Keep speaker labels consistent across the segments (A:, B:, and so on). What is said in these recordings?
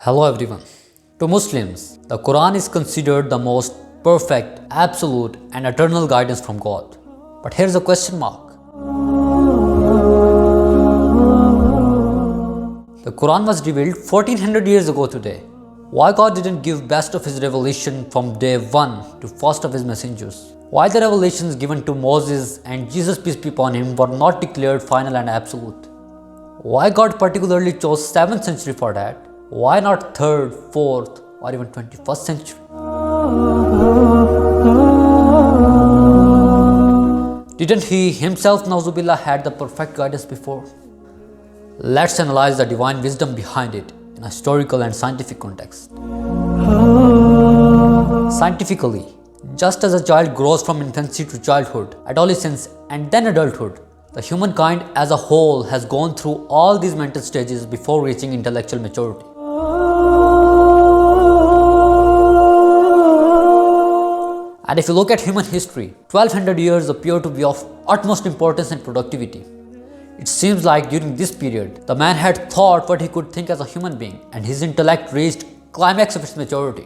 A: Hello everyone. To Muslims, the Quran is considered the most perfect, absolute and eternal guidance from God. But here's a question mark. The Quran was revealed 1400 years ago today. Why God didn't give best of His revelation from day one to first of His messengers? Why the revelations given to Moses and Jesus, peace be upon him, were not declared final and absolute? Why God particularly chose 7th century for that? Why not 3rd, 4th or even 21st century? Didn't He himself, Nauzubillah, had the perfect guidance before? Let's analyze the divine wisdom behind it in a historical and scientific context. Scientifically, just as a child grows from infancy to childhood, adolescence and then adulthood, the humankind as a whole has gone through all these mental stages before reaching intellectual maturity. And if you look at human history, 1200 years appear to be of utmost importance and productivity. It seems like during this period, the man had thought what he could think as a human being, and his intellect reached climax of its maturity.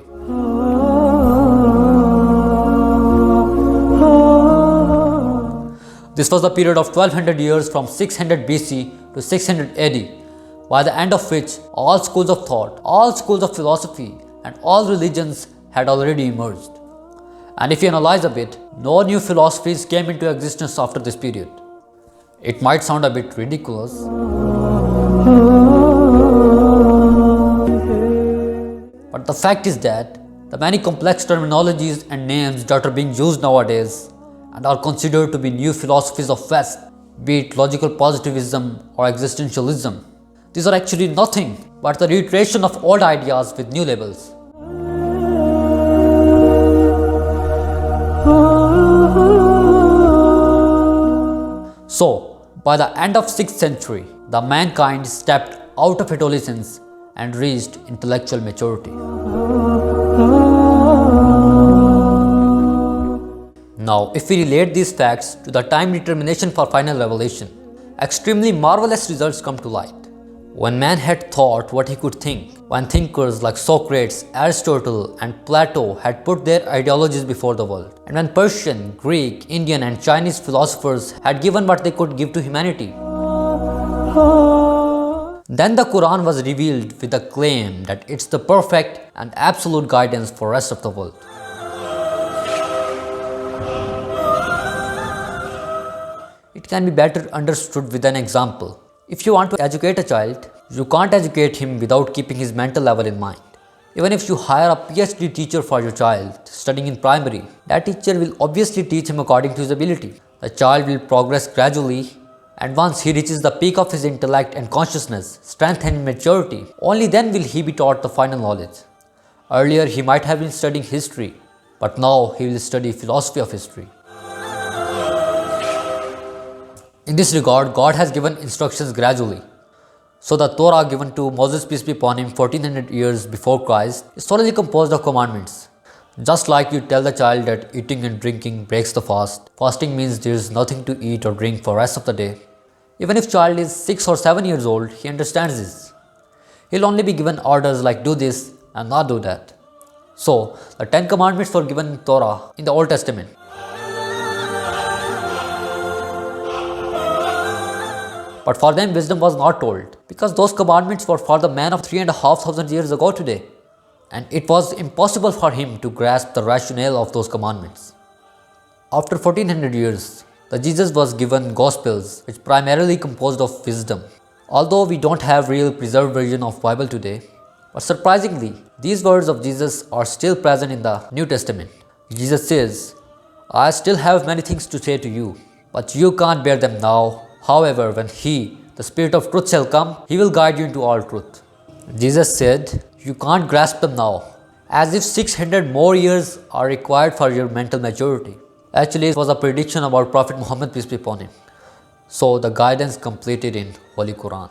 A: This was the period of 1200 years from 600 BC to 600 AD, by the end of which all schools of thought, all schools of philosophy and all religions had already emerged. And if you analyze a bit, no new philosophies came into existence after this period. It might sound a bit ridiculous, but the fact is that the many complex terminologies and names that are being used nowadays and are considered to be new philosophies of West, be it logical positivism or existentialism, these are actually nothing but the reiteration of old ideas with new labels. So, by the end of 6th century, the mankind stepped out of adolescence and reached intellectual maturity. Now, if we relate these facts to the time determination for final revelation, extremely marvelous results come to light. When man had thought what he could think, when thinkers like Socrates, Aristotle and Plato had put their ideologies before the world, and when Persian, Greek, Indian and Chinese philosophers had given what they could give to humanity, then the Quran was revealed with the claim that it's the perfect and absolute guidance for the rest of the world. It can be better understood with an example. If you want to educate a child, you can't educate him without keeping his mental level in mind. Even if you hire a PhD teacher for your child studying in primary, that teacher will obviously teach him according to his ability. The child will progress gradually, and once he reaches the peak of his intellect and consciousness, strength and maturity, only then will he be taught the final knowledge. Earlier he might have been studying history, but now he will study philosophy of history. In this regard, God has given instructions gradually. So the Torah given to Moses, peace be upon him, 1400 years before Christ is solely composed of commandments. Just like you tell the child that eating and drinking breaks the fast, fasting means there is nothing to eat or drink for the rest of the day. Even if child is 6 or 7 years old, he understands this. He'll only be given orders like do this and not do that. So, the 10 commandments were given in Torah in the Old Testament. But for them wisdom was not told, because those commandments were for the man of 3,500 years ago today, and it was impossible for him to grasp the rationale of those commandments. After 1400 years, the Jesus was given Gospels, which primarily composed of wisdom. Although we don't have real preserved version of Bible today, but surprisingly, these words of Jesus are still present in the New Testament. Jesus says, "I still have many things to say to you, but you can't bear them now. However, when He, the Spirit of truth shall come, He will guide you into all truth." Jesus said, you can't grasp them now, as if 600 more years are required for your mental maturity. Actually, it was a prediction about Prophet Muhammad, peace be upon him. So the guidance completed in Holy Quran.